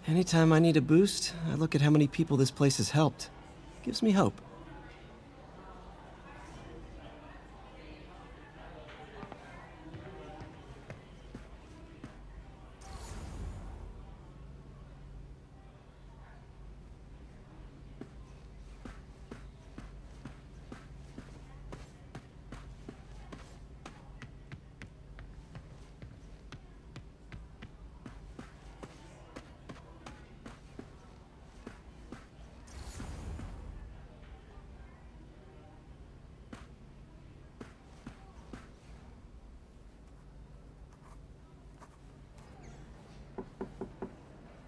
Anytime I need a boost, I look at how many people this place has helped. Gives me hope.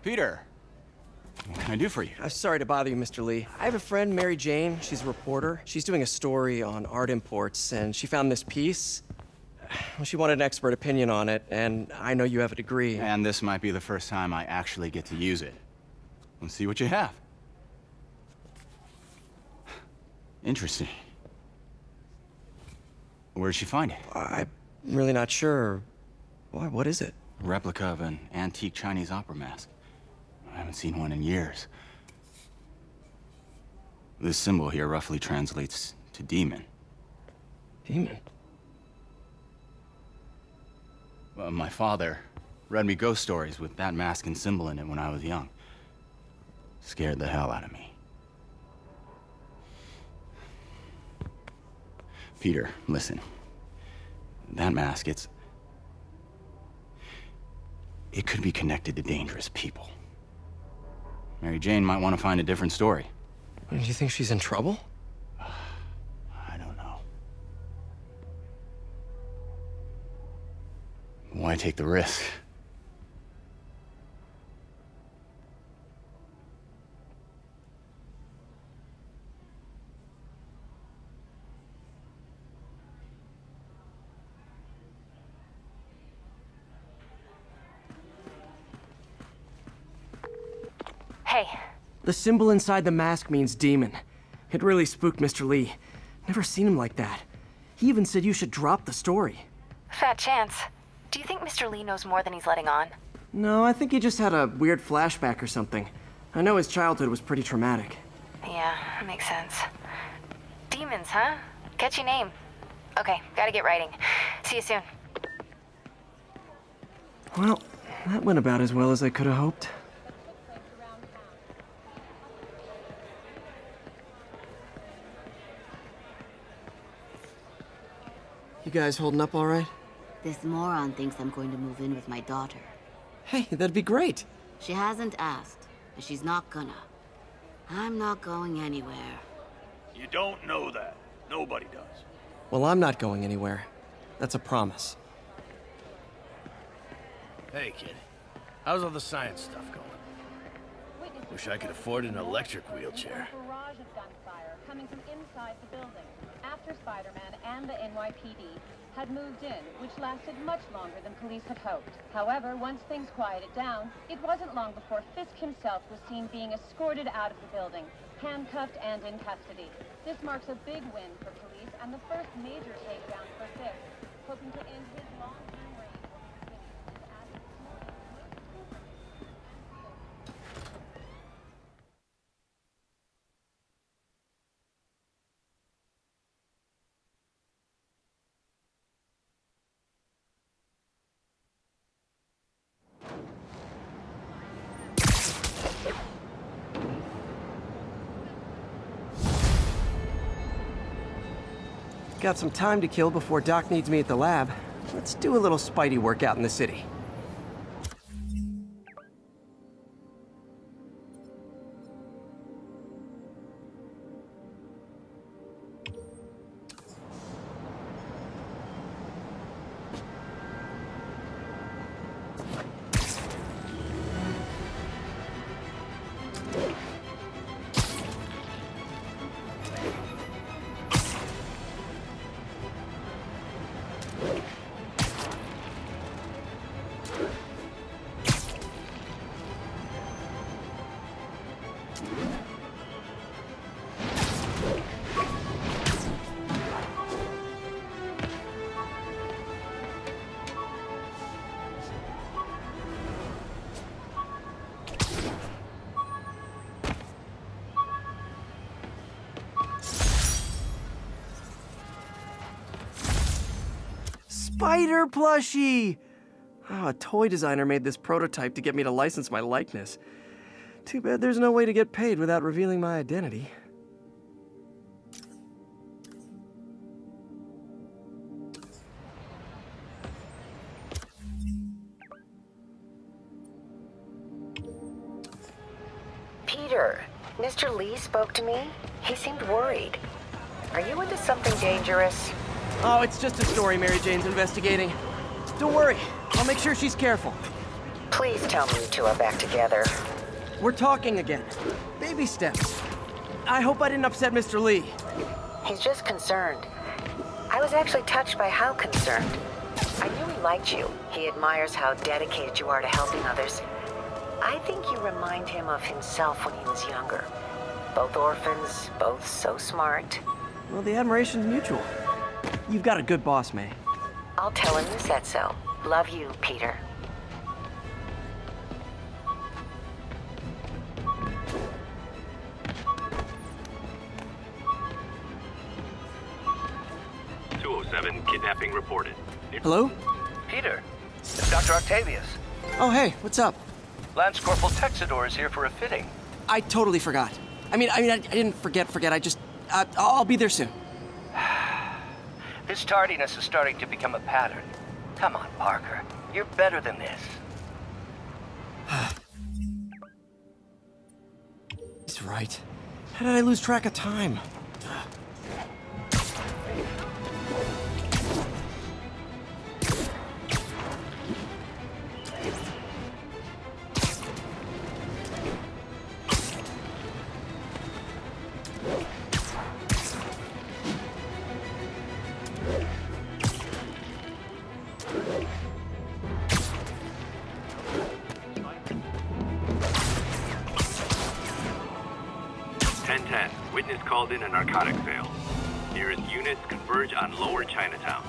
Peter, what can I do for you? Sorry to bother you, Mr. Lee. I have a friend, Mary Jane. She's a reporter. She's doing a story on art imports, and she found this piece. Well, she wanted an expert opinion on it, and I know you have a degree. And this might be the first time I actually get to use it. Let's see what you have. Interesting. Where'd she find it? I'm really not sure. Why, what is it? A replica of an antique Chinese opera mask. I haven't seen one in years. This symbol here roughly translates to demon. Demon? My father read me ghost stories with that mask and symbol in it when I was young. Scared the hell out of me. Peter, listen. That mask, it could be connected to dangerous people. Mary Jane might want to find a different story. Do you think she's in trouble? I don't know. Why take the risk? Hey. The symbol inside the mask means demon. It really spooked Mr. Lee. Never seen him like that. He even said you should drop the story. Fat chance. Do you think Mr. Lee knows more than he's letting on? No, I think he just had a weird flashback or something. I know his childhood was pretty traumatic. Yeah, makes sense. Demons, huh? Catchy name. Okay, gotta get writing. See you soon. Well, that went about as well as I could have hoped. You guys holding up all right? This moron thinks I'm going to move in with my daughter. Hey, that'd be great. She hasn't asked, and she's not gonna. I'm not going anywhere. You don't know that. Nobody does. Well, I'm not going anywhere. That's a promise. Hey, kid. How's all the science stuff going? Wish I could afford an electric wheelchair. Barrage of gunfire coming from inside the building after Spider-Man and the NYPD had moved in, which lasted much longer than police had hoped. However, once things quieted down, it wasn't long before Fisk himself was seen being escorted out of the building, handcuffed and in custody. This marks a big win for police and the first major takedown for Fisk, hoping to end his long-term reign over the city. As this morning, Got some time to kill before Doc needs me at the lab. Let's do a little Spidey workout in the city. spider plushie! Oh, a toy designer made this prototype to get me to license my likeness. Too bad there's no way to get paid without revealing my identity. Peter, Mr. Lee spoke to me. He seemed worried. Are you into something dangerous? Oh, it's just a story Mary Jane's investigating. Don't worry, I'll make sure she's careful. Please tell me you two are back together. We're talking again. Baby steps. I hope I didn't upset Mr. Lee. He's just concerned. I was actually touched by how concerned. I knew he liked you. He admires how dedicated you are to helping others. I think you remind him of himself when he was younger. Both orphans, both so smart. Well, the admiration's mutual. You've got a good boss, May. I'll tell him you said so. Love you, Peter. Kidnapping reported. Hello? Peter, it's Dr. Octavius. Oh, hey, what's up? Lance Corporal Texador is here for a fitting. I totally forgot. I didn't forget. I just, I'll be there soon. This tardiness is starting to become a pattern. Come on, Parker. You're better than this. He's right. How did I lose track of time? Witness called in a narcotic sale. Nearest units converge on Lower Chinatown.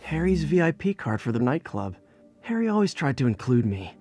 Harry's VIP card for the nightclub. Harry always tried to include me.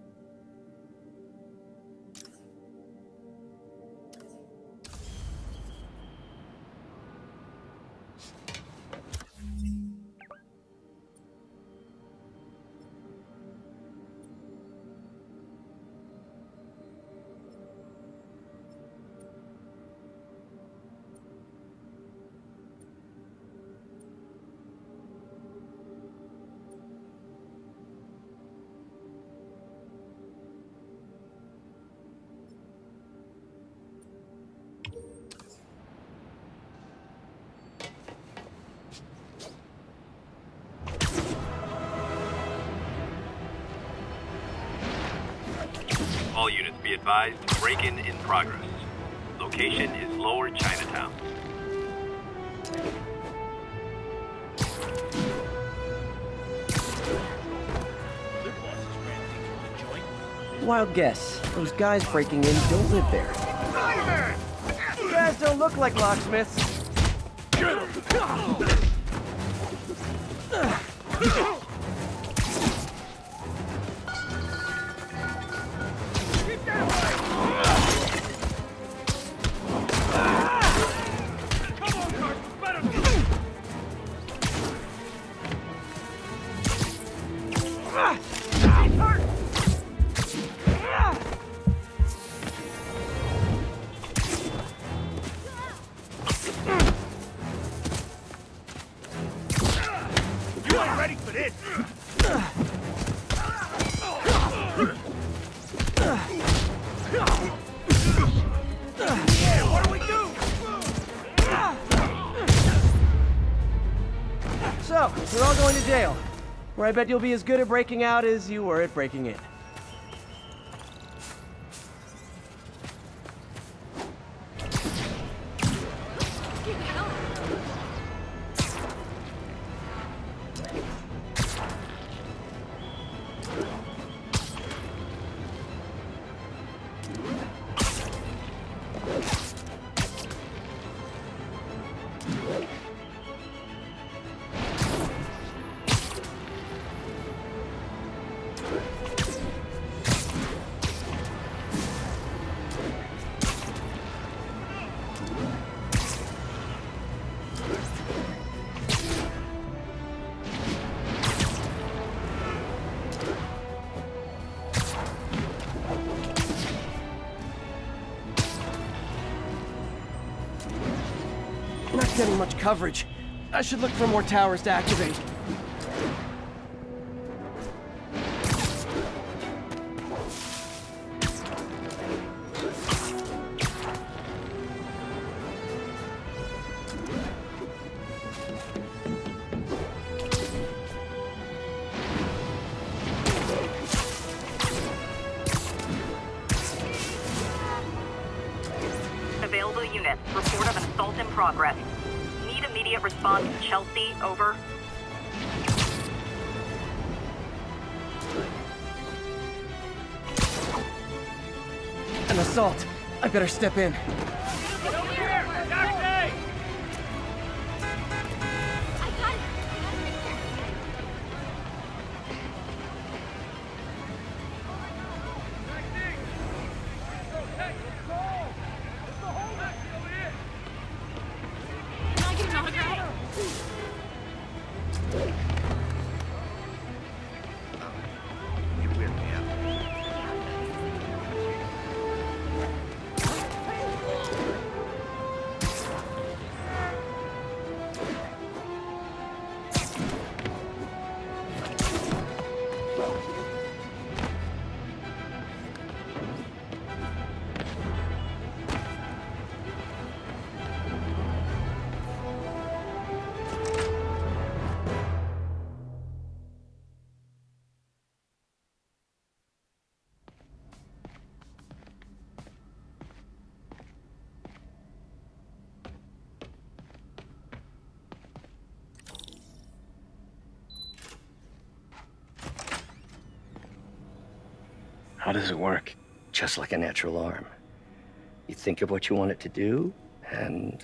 All units be advised, break-in in progress. Location is Lower Chinatown. Wild guess. Those guys breaking in don't live there. You guys don't look like locksmiths. So, you're all going to jail, where I bet you'll be as good at breaking out as you were at breaking in. getting much coverage. I should look for more towers to activate. Available unit. Report of an assault in progress. Need immediate response. Chelsea, over. An assault. I better step in. How does it work? Just like a natural arm. You think of what you want it to do, and...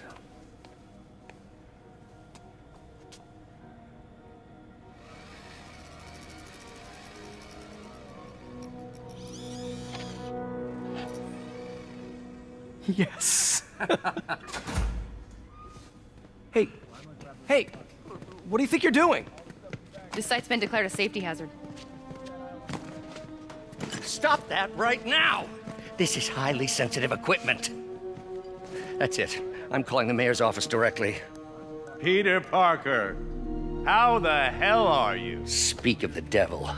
Yes. Hey, what do you think you're doing? This site's been declared a safety hazard. Stop that right now! This is highly sensitive equipment. That's it. I'm calling the mayor's office directly. Peter Parker, how the hell are you? Speak of the devil.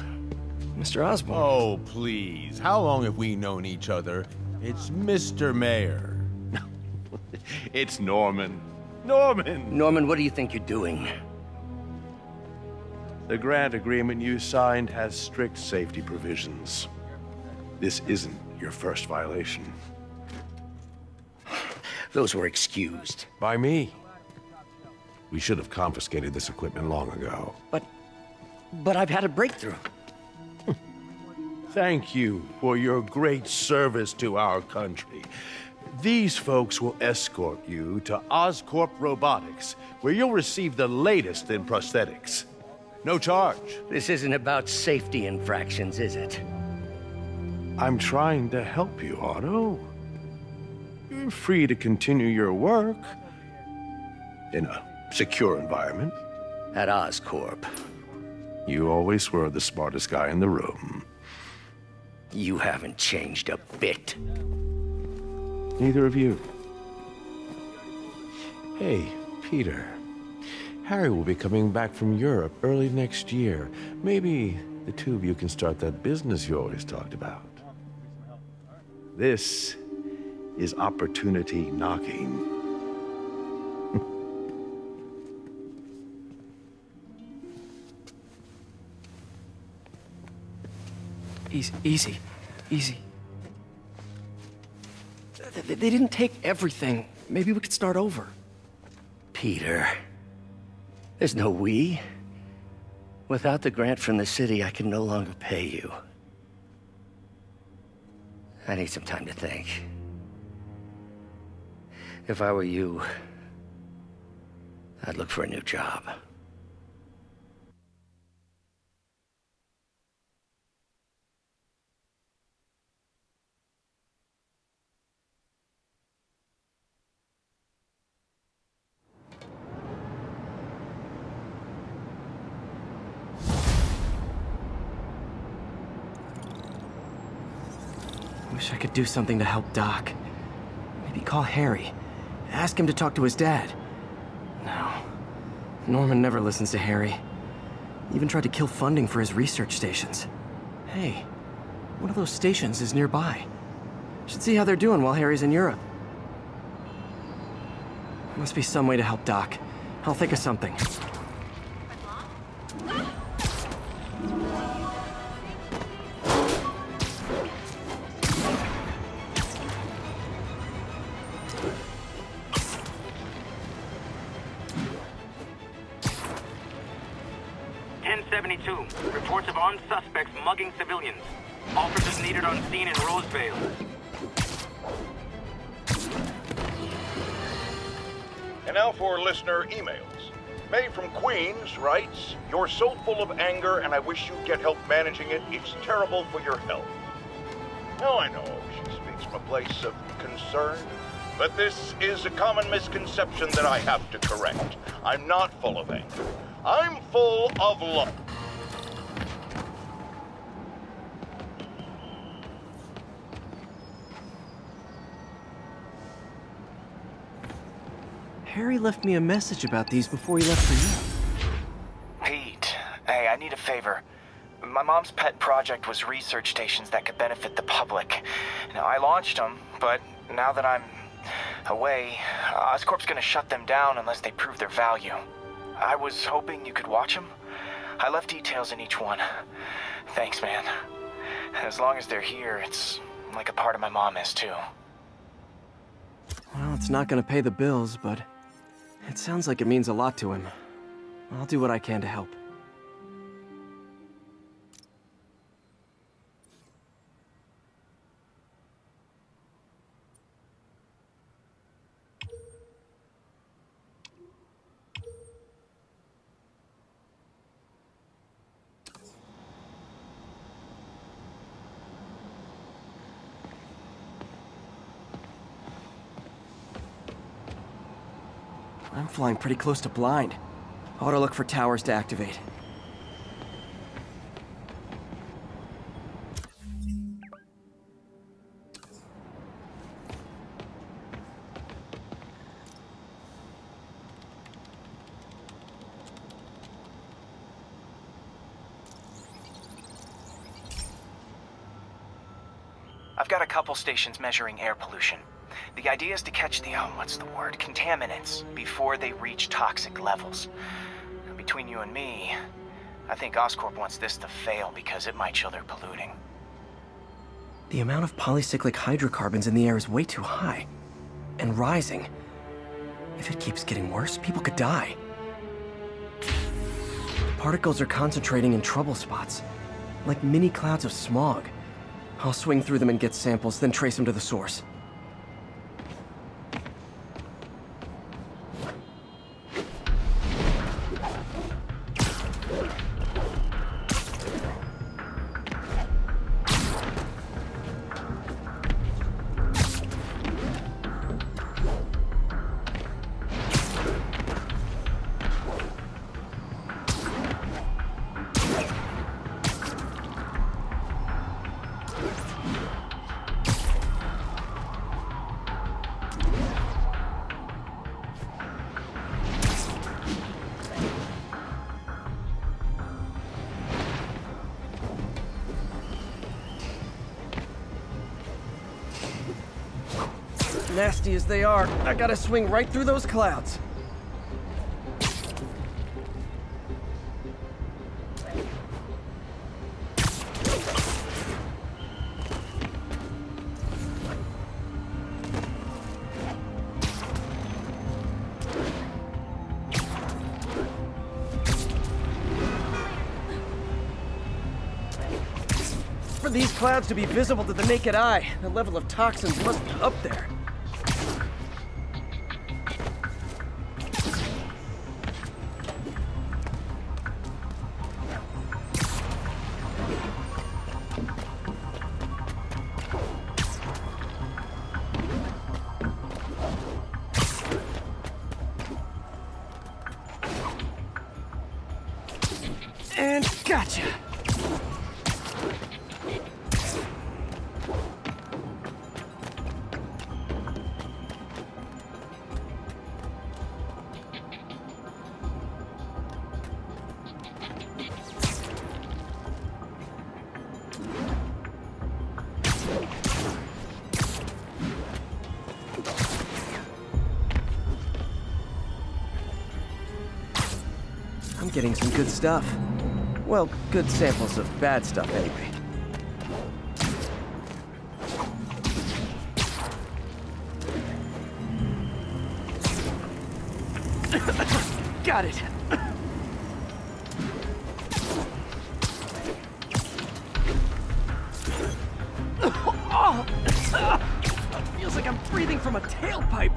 Mr. Osborn. Oh, please. How long have we known each other? It's Mr. Mayor. It's Norman. Norman, what do you think you're doing? The grant agreement you signed has strict safety provisions. This isn't your first violation. Those were excused. By me. We should have confiscated this equipment long ago. But I've had a breakthrough. Thank you for your great service to our country. These folks will escort you to Oscorp Robotics, where you'll receive the latest in prosthetics. No charge. This isn't about safety infractions, is it? I'm trying to help you, Otto. You're free to continue your work in a secure environment. At Oscorp. You always were the smartest guy in the room. You haven't changed a bit. Neither of you. Hey, Peter. Harry will be coming back from Europe early next year. Maybe the two of you can start that business you always talked about. This is opportunity knocking. Easy. They didn't take everything. Maybe we could start over. Peter, there's no we. Without the grant from the city, I can no longer pay you. I need some time to think. If I were you, I'd look for a new job. Wish I could do something to help Doc. Maybe call Harry. Ask him to talk to his dad. Norman never listens to Harry. He even tried to kill funding for his research stations. Hey, one of those stations is nearby. Should see how they're doing while Harry's in Europe. Must be some way to help Doc. I'll think of something. Reports of armed suspects mugging civilians. Officers needed on scene in Rosevale. And now for listener emails. May from Queens writes, "You're so full of anger and I wish you'd get help managing it. It's terrible for your health." Now I know she speaks from a place of concern, but this is a common misconception that I have to correct. I'm not full of anger. I'm full of love. Harry left me a message about these before he left for you. Pete, hey, I need a favor. My mom's pet project was research stations that could benefit the public. Now, I launched them, but now that I'm away, Oscorp's gonna shut them down unless they prove their value. I was hoping you could watch them. I left details in each one. Thanks, man. As long as they're here, it's like a part of my mom is, too. Well, it's not gonna pay the bills, but it sounds like it means a lot to him. I'll do what I can to help. I'm flying pretty close to blind. Ought to look for towers to activate. I've got a couple stations measuring air pollution. The idea is to catch the, contaminants before they reach toxic levels. Between you and me, I think Oscorp wants this to fail because it might show they're polluting. The amount of polycyclic hydrocarbons in the air is way too high. And rising. If it keeps getting worse, people could die. Particles are concentrating in trouble spots, like mini clouds of smog. I'll swing through them and get samples, then trace them to the source. Nasty as they are, I gotta swing right through those clouds. For these clouds to be visible to the naked eye, the level of toxins must be up there. And gotcha! getting some good stuff. Well, good samples of bad stuff, anyway. Got it! Oh, feels like I'm breathing from a tailpipe.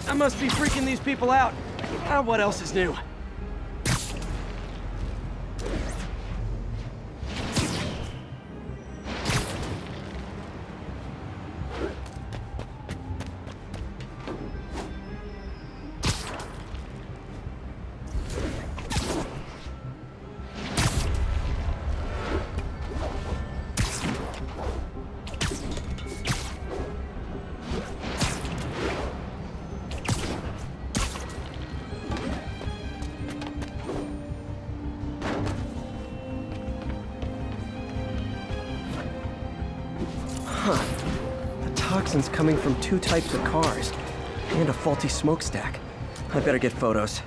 I must be freaking these people out. What else is new? Toxins coming from 2 types of cars, and a faulty smokestack. I better get photos.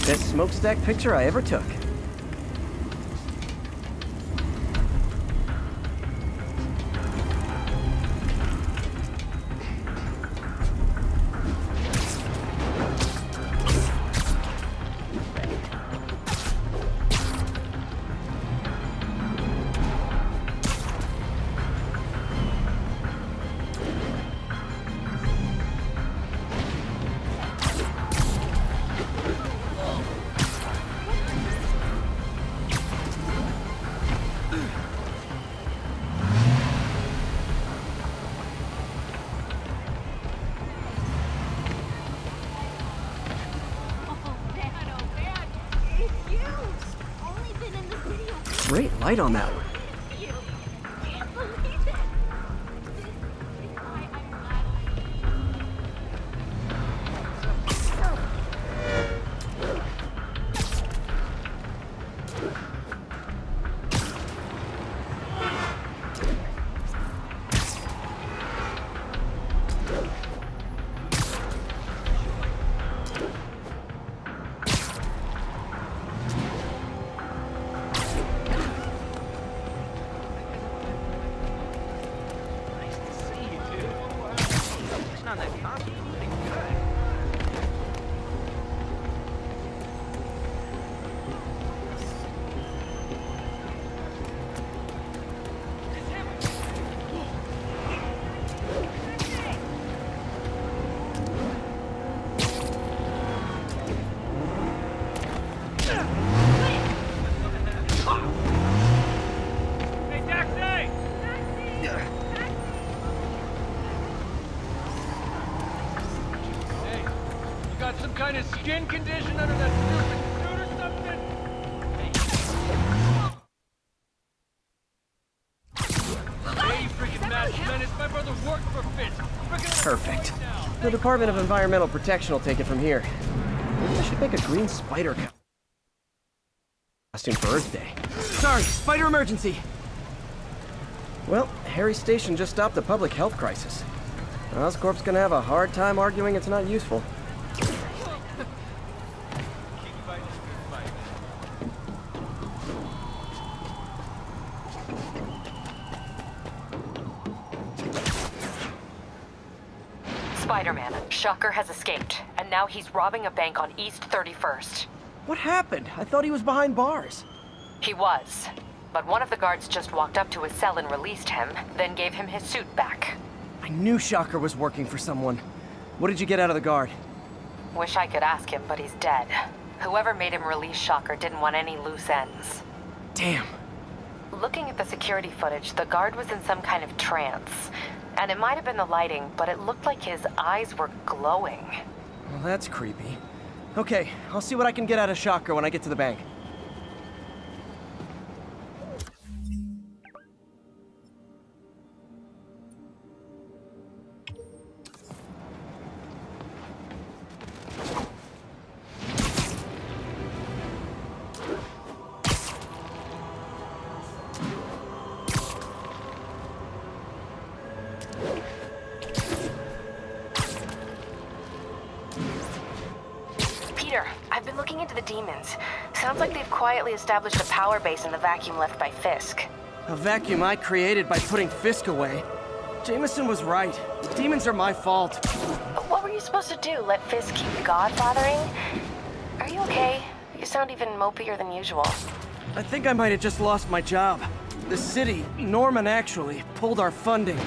Best smokestack picture I ever took. Great light on that one. some kind of skin condition under that stupid suit or something? Hey, freaking masked menace, my brother worked for Fisk. Perfect. The Department of Environmental Protection will take it from here. Maybe I should make a green spider costume for Earth Day. Sorry, spider emergency! Well, Harry's station just stopped a public health crisis. Oscorp's gonna have a hard time arguing it's not useful. Spider-Man, Shocker has escaped, and now he's robbing a bank on East 31st. What happened? I thought he was behind bars. He was, but one of the guards just walked up to his cell and released him, then gave him his suit back. I knew Shocker was working for someone. What did you get out of the guard? Wish I could ask him, but he's dead. Whoever made him release Shocker didn't want any loose ends. Damn. Looking at the security footage, the guard was in some kind of trance. And it might have been the lighting, but it looked like his eyes were glowing. Well, that's creepy. Okay, I'll see what I can get out of Shocker when I get to the bank. I've been looking into the demons. Sounds like they've quietly established a power base in the vacuum left by Fisk. A vacuum I created by putting Fisk away. Jameson was right. The demons are my fault. What were you supposed to do? Let Fisk keep godfathering? Are you okay? You sound even mopier than usual. I think I might have just lost my job. The city, Norman actually, pulled our funding.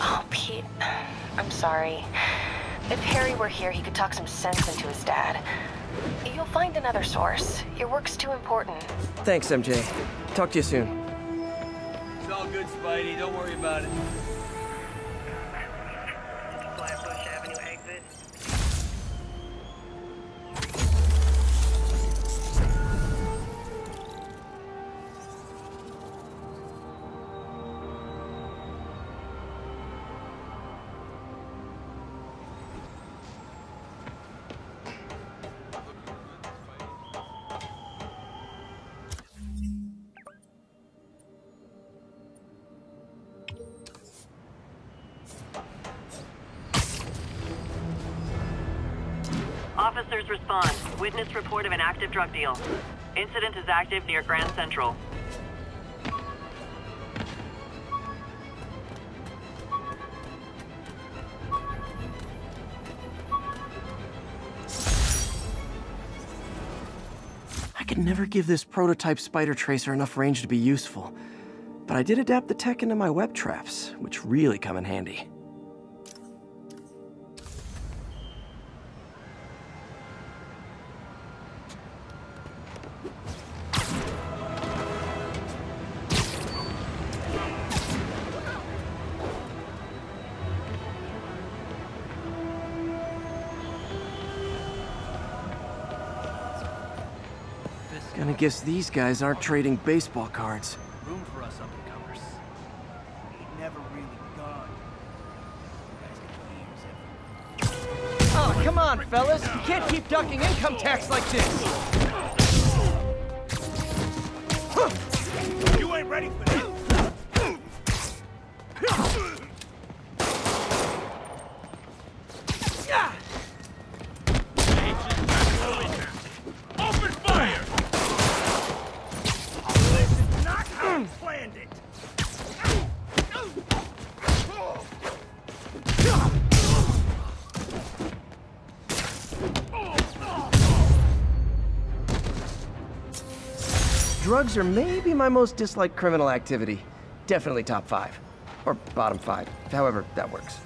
Oh, Pete. I'm sorry. If Harry were here, he could talk some sense into his dad. You'll find another source. Your work's too important. Thanks, MJ. Talk to you soon. It's all good, Spidey. Don't worry about it. Officers respond. Witness report of an active drug deal. Incident is active near Grand Central. I could never give this prototype spider tracer enough range to be useful, but I did adapt the tech into my web traps, which really come in handy. Gonna guess these guys aren't trading baseball cards. Room for us up-and-comers. Ain't never really gone. Oh, come on, fellas! You can't keep ducking income tax like this! You ain't ready for this! Open fire! This is not how we planned it! Drugs are maybe my most disliked criminal activity. Definitely top 5. Or bottom 5, however that works.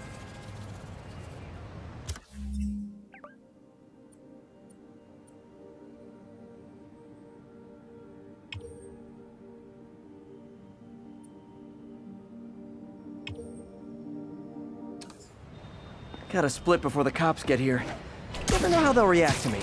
Gotta split before the cops get here. If never know how they'll react to me.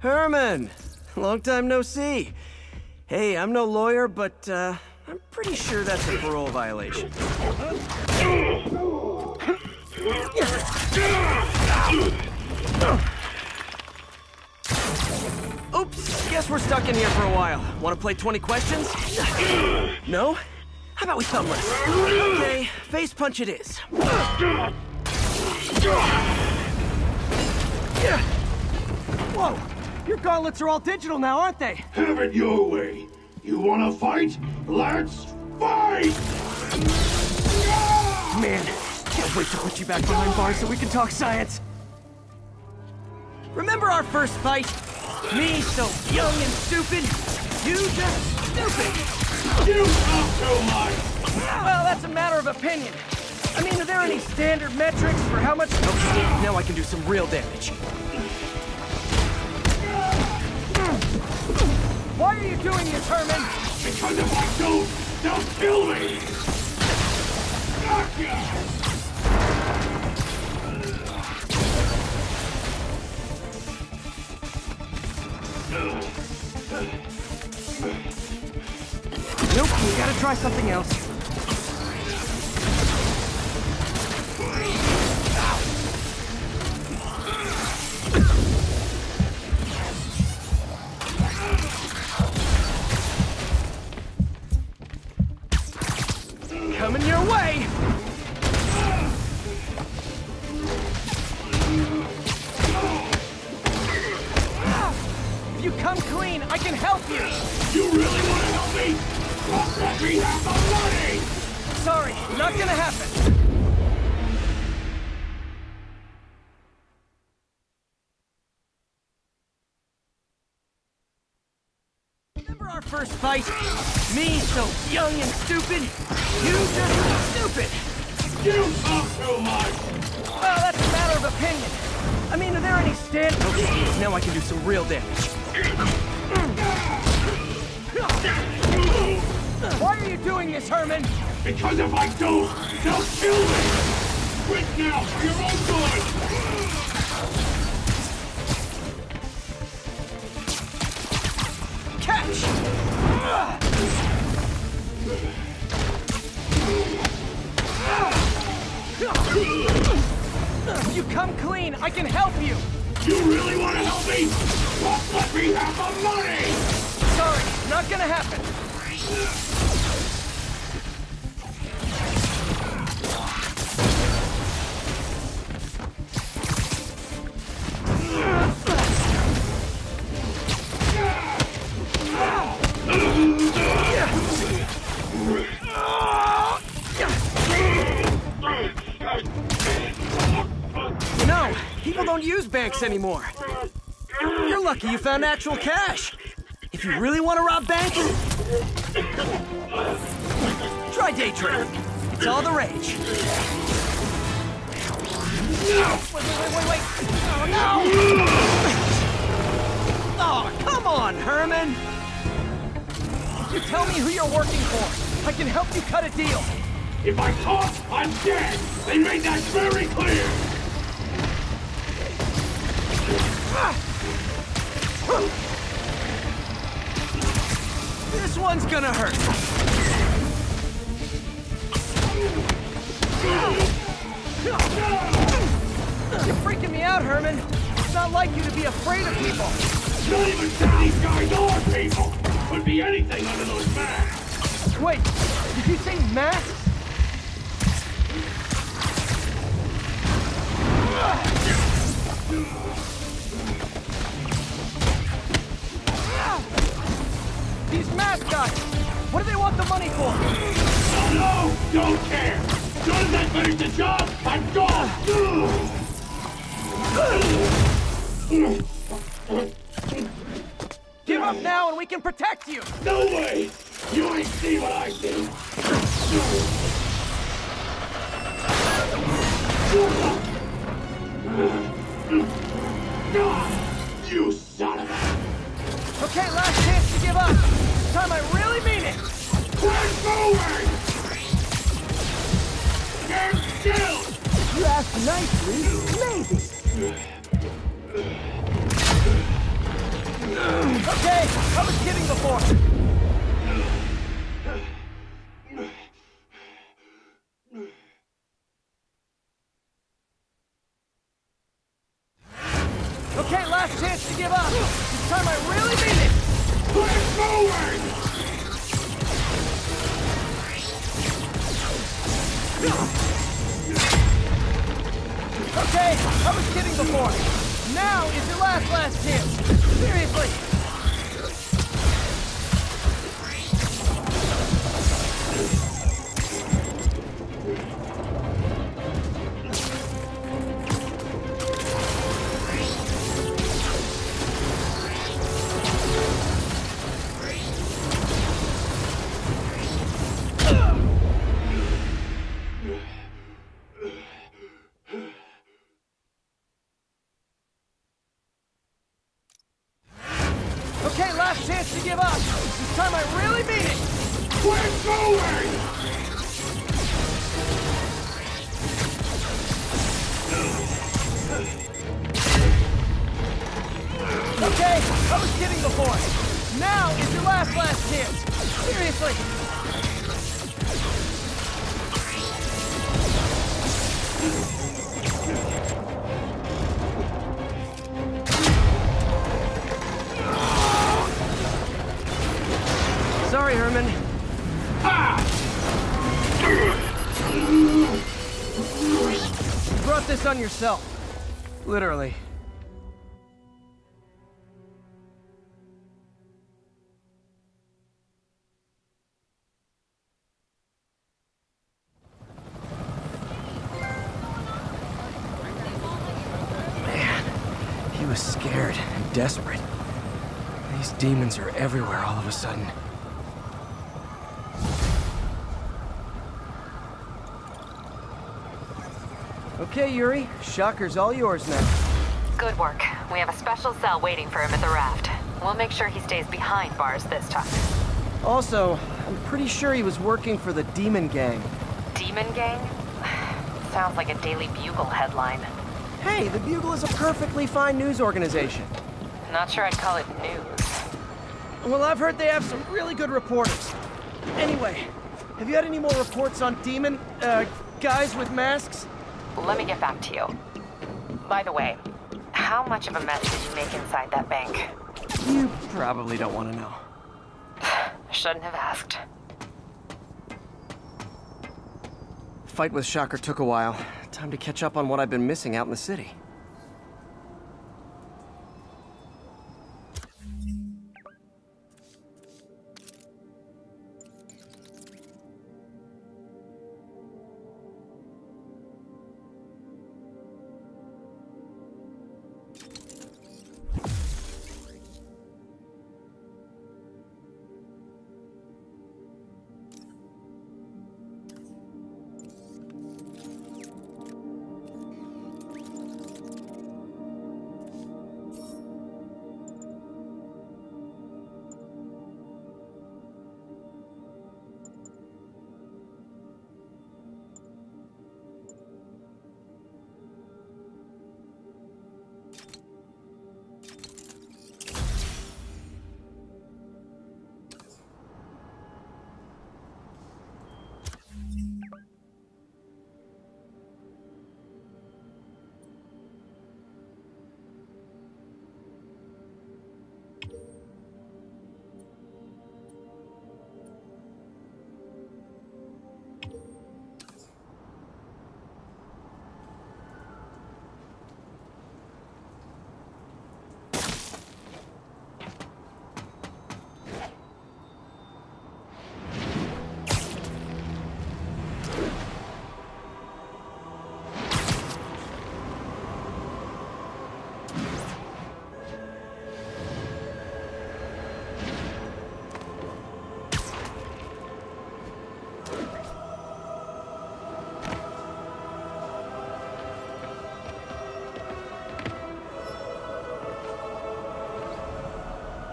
Herman! Long time no see. Hey, I'm no lawyer, but I'm pretty sure that's a parole violation. Oops, guess we're stuck in here for a while. Want to play 20 questions? No? How about we thumb wrestle? Okay, face punch it is. Whoa! Your gauntlets are all digital now, aren't they? Have it your way. You wanna fight? Let's fight! Man, can't wait to put you back behind bars so we can talk science. Remember our first fight? Me so young and stupid, you just stupid. You talk too much! Well, that's a matter of opinion. I mean, are there any standard metrics for how much... Okay, now I can do some real damage. Why are you doing this, Herman? Because if I don't, they'll kill me! Gotcha! Nope, we gotta try something else. Coming your way! If you come clean, I can help you! You really want to help me? Let me have the money! Sorry, not gonna happen. Remember our first fight? Me so young and stupid, you just stupid! You talk too much! Well, that's a matter of opinion. I mean, are there any standard... Okay, now I can do some real damage. Why are you doing this, Herman? Because if I don't, they'll kill me! Quit now, for your own good! Catch! If you come clean, I can help you! You really want to help me? Well, let me have the money! Sorry, not gonna happen. No, people don't use banks anymore. You're lucky you found actual cash. If you really want to rob banks, try day trading. It's all the rage. Wait. Oh, no! Oh, come on, Herman! If you tell me who you're working for, I can help you cut a deal. If I talk, I'm dead! They made that very clear! This one's gonna hurt. You're freaking me out, Herman. not like you to be afraid of people. Not even some of these guys are people. Could be anything under those masks. Wait, did you say masks? These mask guys, what do they want the money for? No, don't care. As soon as I finish the job, I'm gone. Give up now and we can protect you! No way! You ain't see what I see! You son of a... Okay, last chance to give up. This time I really mean it! Quit moving! Stand still! You asked nicely, maybe. Okay, I was kidding before. Okay, last chance to give up. This time I really mean it. Quit moving! Okay, I was kidding before. Now is your last chance. Seriously. Okay, last chance to give up. This time I really mean it. Quit moving! Okay, I was kidding before. Now is your last chance. Seriously. Sorry, Herman. You brought this on yourself. Literally. Man, he was scared and desperate. These demons are everywhere all of a sudden. Okay, Yuri. Shocker's all yours now. Good work. We have a special cell waiting for him at the raft. We'll make sure he stays behind bars this time. Also, I'm pretty sure he was working for the Demon Gang. Demon Gang? Sounds like a Daily Bugle headline. Hey, the Bugle is a perfectly fine news organization. Not sure I'd call it news. Well, I've heard they have some really good reporters. Anyway, have you had any more reports on demon, guys with masks? Let me get back to you. By the way, how much of a mess did you make inside that bank? You probably don't want to know. Shouldn't have asked. Fight with Shocker took a while. Time to catch up on what I've been missing out in the city.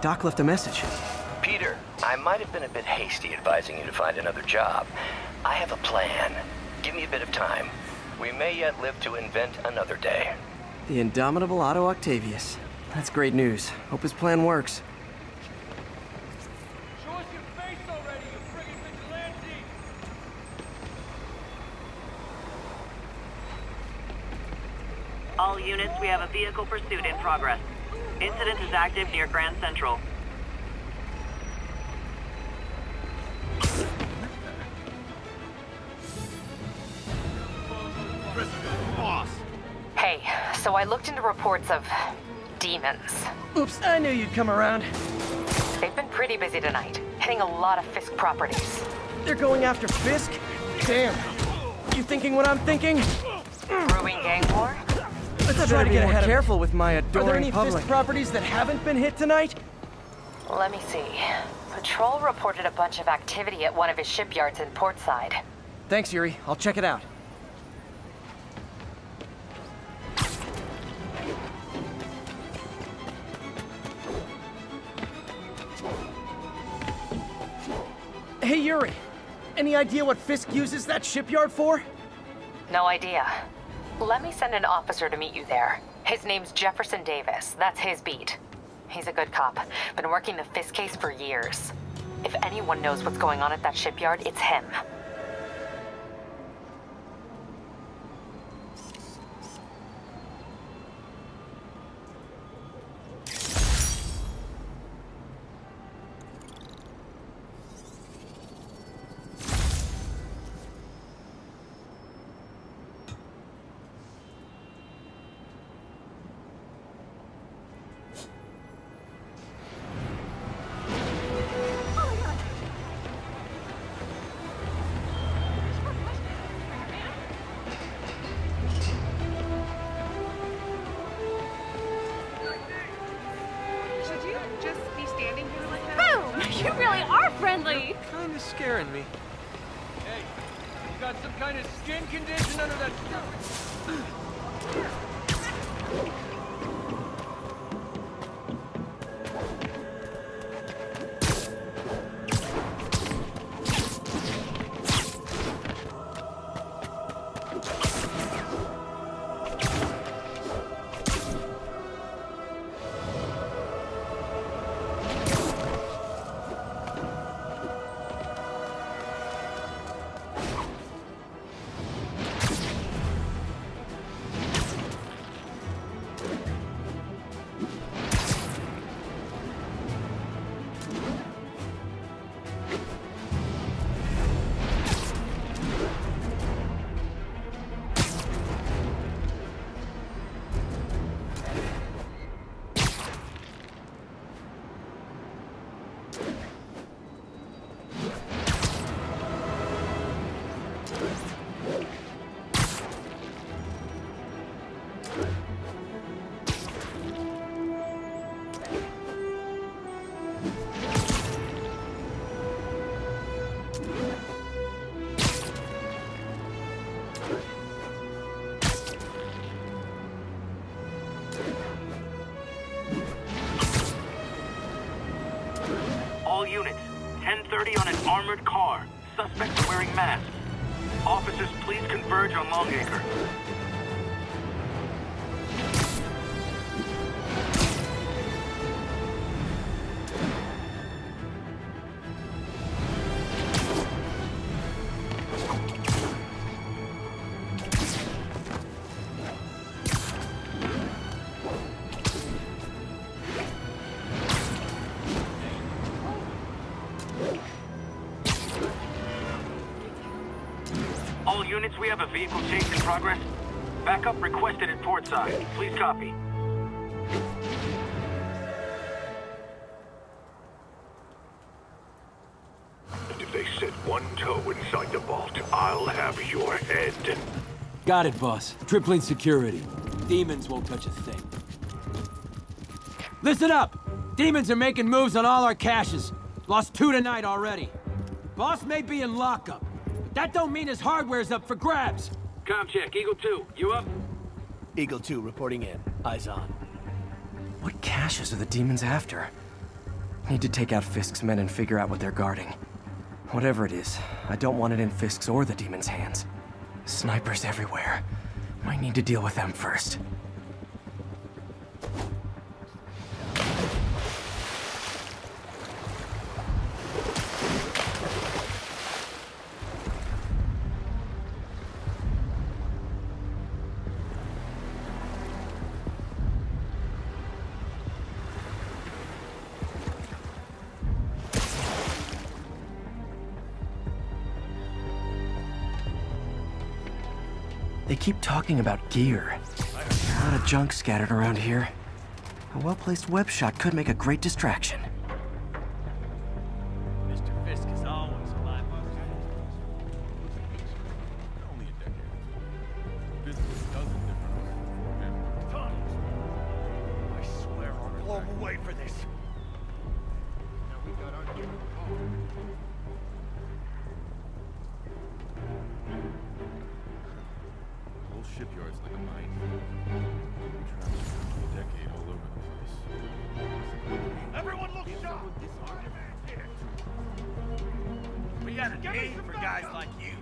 Doc left a message. Peter, I might have been a bit hasty advising you to find another job. I have a plan. Give me a bit of time. We may yet live to invent another day. The indomitable Otto Octavius. That's great news. Hope his plan works. Show us your face already, you friggin' vigilante! All units, we have a vehicle pursuit in progress. Incident is active near Grand Central. Hey, so I looked into reports of demons. Oops, I knew you'd come around. They've been pretty busy tonight, hitting a lot of Fisk properties. They're going after Fisk? Damn. You thinking what I'm thinking? Brewing gang war? Let's try to get ahead. Careful with my adoring Are there any public. Fisk properties that haven't been hit tonight? Let me see. Patrol reported a bunch of activity at one of his shipyards in Portside. Thanks, Yuri. I'll check it out. Hey, Yuri. Any idea what Fisk uses that shipyard for? No idea. Let me send an officer to meet you there. His name's Jefferson Davis. That's his beat. He's a good cop. Been working the Fisk case for years. If anyone knows what's going on at that shipyard, it's him. You really are friendly! Kinda scaring me. Hey, you got some kind of skin condition under that shirt? All units, 10:30 on an armored car. Suspects are wearing masks. Officers, please converge on Longacre. All units, we have a vehicle chase in progress. Backup requested at Portside. Please copy. And if they set one toe inside the vault, I'll have your head. Got it, boss. Tripling security. Demons won't touch a thing. Listen up! Demons are making moves on all our caches. Lost 2 tonight already. Boss may be in lockup, but that don't mean his hardware's up for grabs. Com check, Eagle 2, you up? Eagle 2 reporting in. Eyes on. What caches are the demons after? Need to take out Fisk's men and figure out what they're guarding. Whatever it is, I don't want it in Fisk's or the demon's hands. Snipers everywhere. Might need to deal with them first. They keep talking about gear. A lot of junk scattered around here. A well-placed web shot could make a great distraction. Mr. Fisk is always alive. Only a decade. Business doesn't differ. Tons. I swear I'll blow him away for this. Now we got our human power. The whole shipyard's like a minefield. We traveled through a decade all over the place. Everyone look sharp! We got a need for guys like you.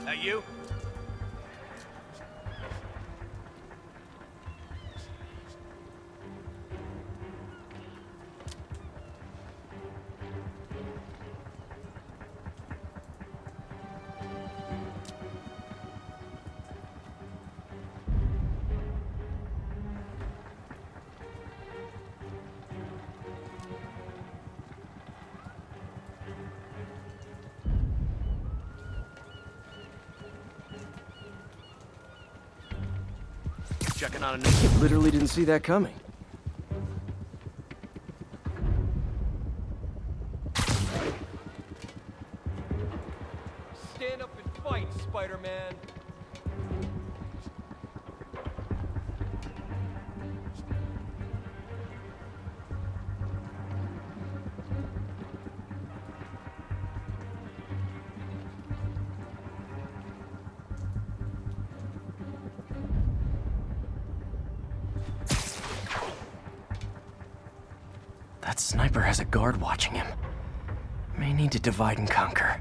That you? Checking on a new kid. Literally didn't see that coming. Stand up and fight, Spider-Man. That sniper has a guard watching him. May need to divide and conquer.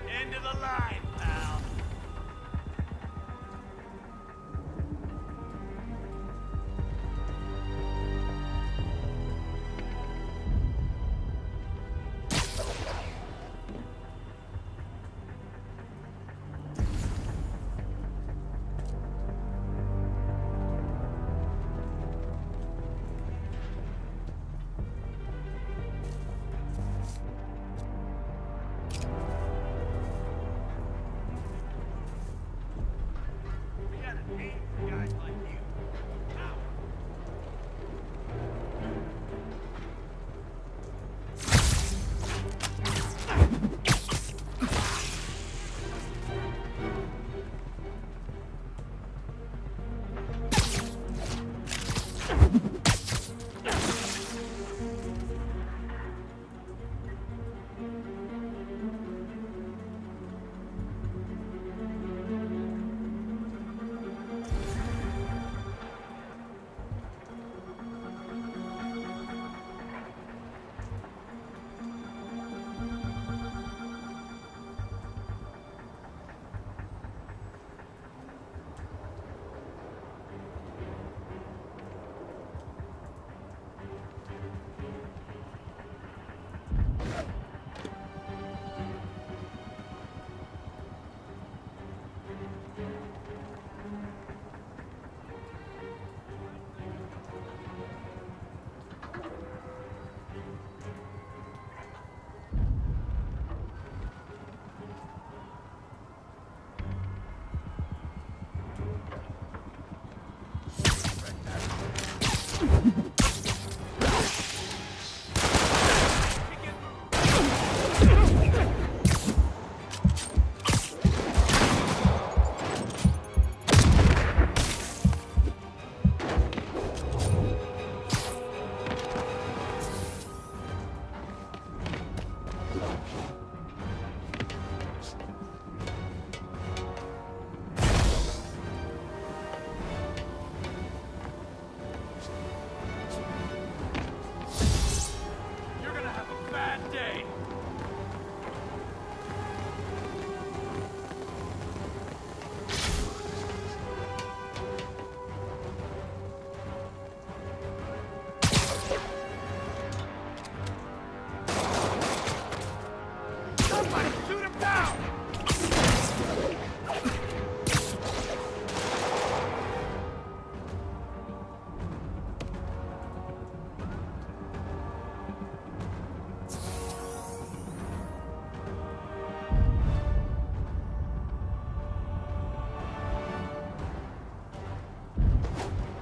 End of the line, pal.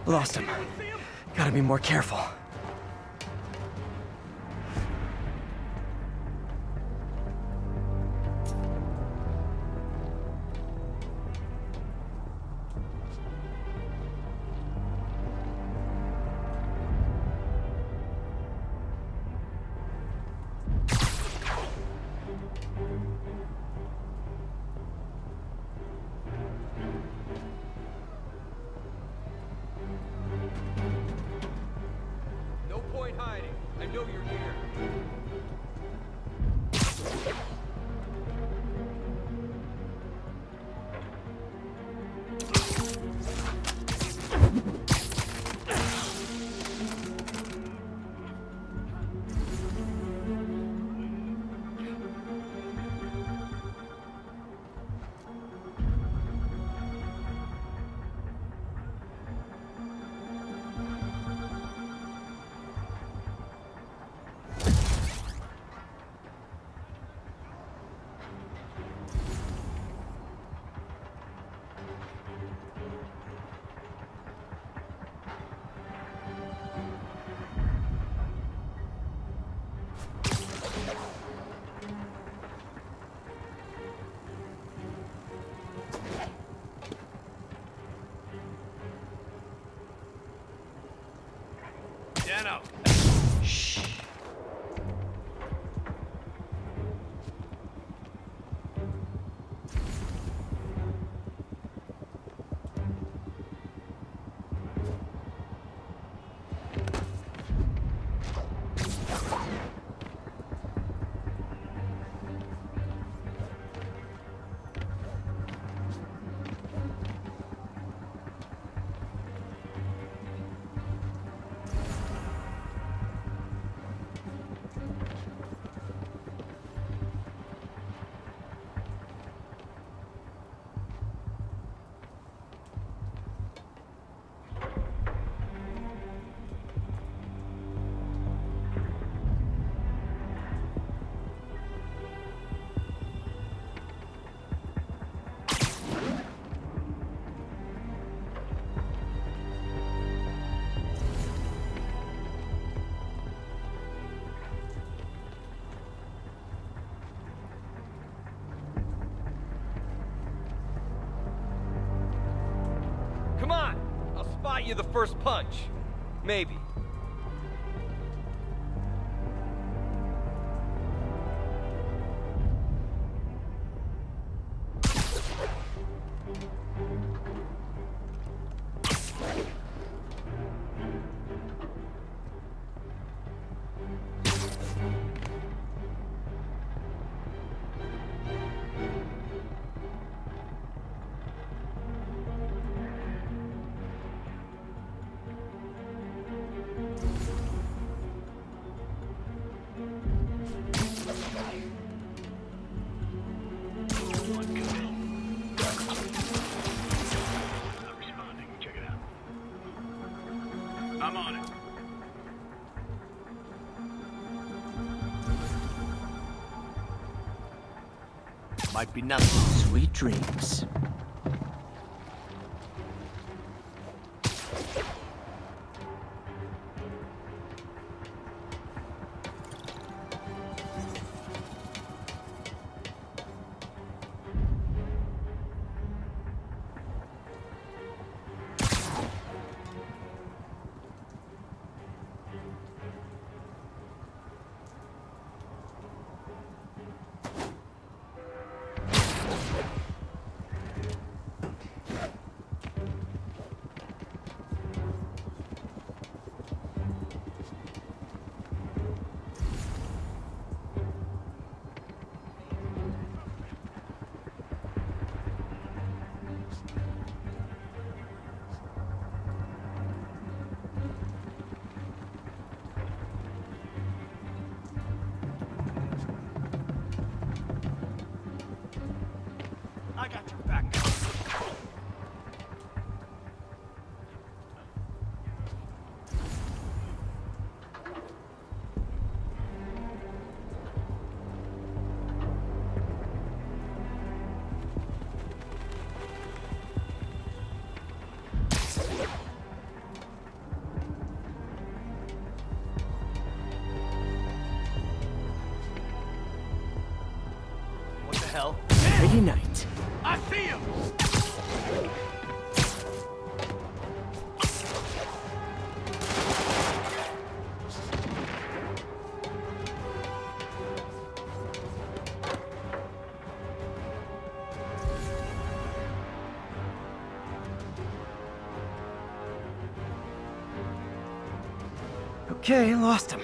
Lost him. Gotta be more careful. No point hiding. I know you're here. Dano. Shh. Come on! I'll spot you the first punch. Maybe. I'm on it. Might be nothing. Sweet dreams. Friday night. I see him! Okay, lost him.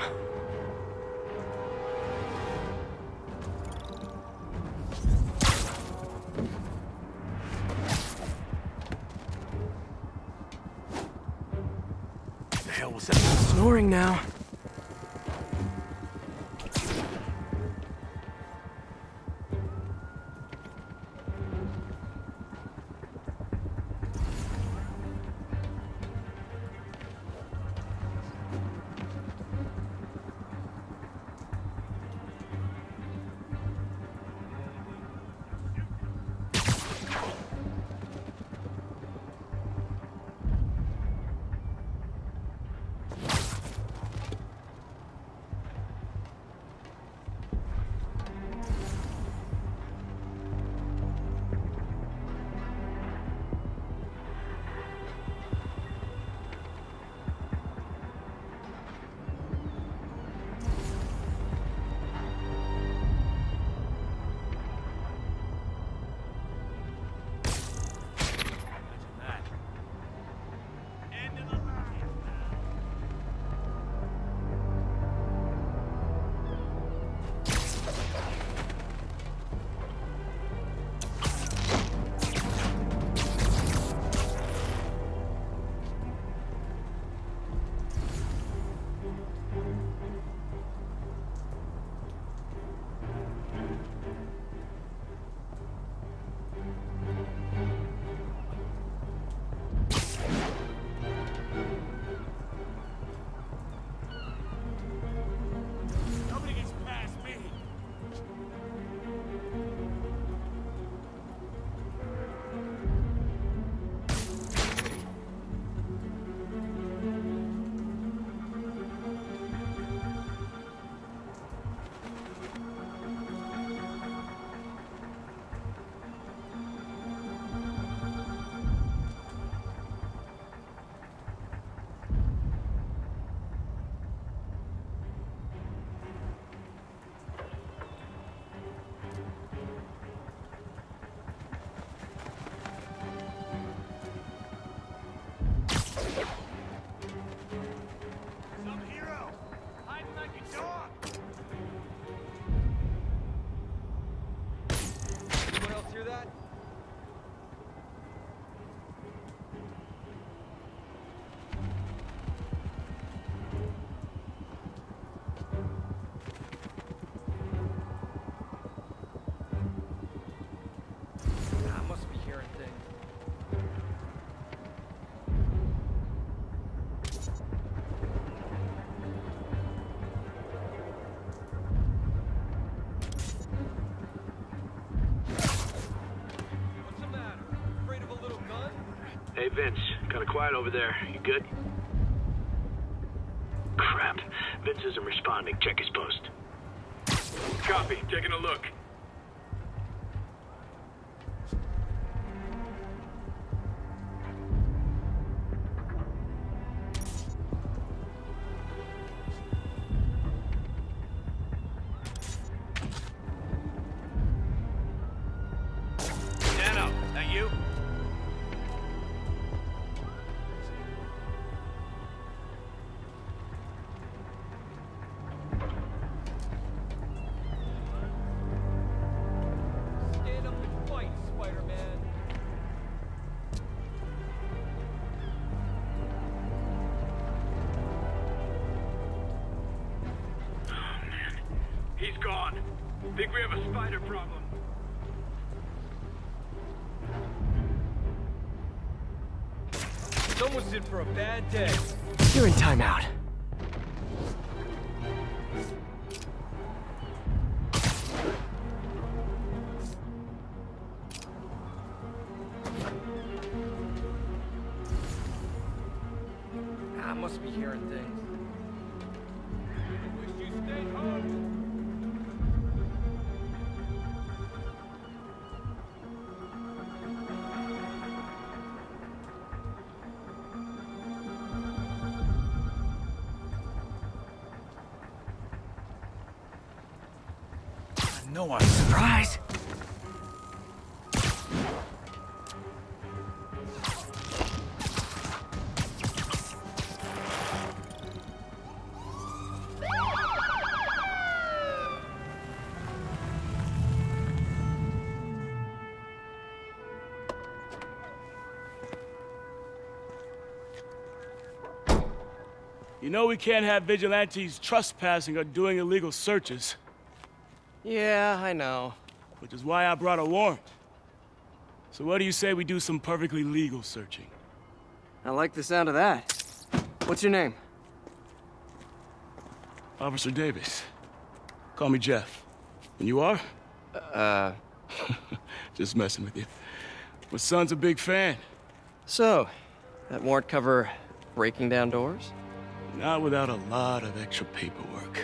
The hell was that? Snoring now. Hey, Vince. Kinda quiet over there. You good? Crap. Vince isn't responding. Check his post. Copy. Taking a look. Dano, that you? Stand up and fight, Spider-Man. Oh, man. He's gone. Think we have a spider problem. Someone's in for a bad day. You're in timeout. I must be hearing things. Wish you stayed home. don't want a surprise. You know we can't have vigilantes trespassing or doing illegal searches. Yeah, I know. Which is why I brought a warrant. So what do you say we do some perfectly legal searching? I like the sound of that. What's your name? Officer Davis. Call me Jeff. And you are? Just messing with you. My son's a big fan. So, that warrant cover breaking down doors? Not without a lot of extra paperwork.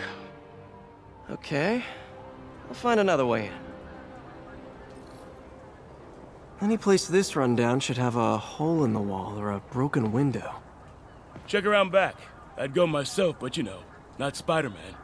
Okay. I'll find another way in. Any place this rundown should have a hole in the wall or a broken window. Check around back. I'd go myself, but you know, not Spider-Man.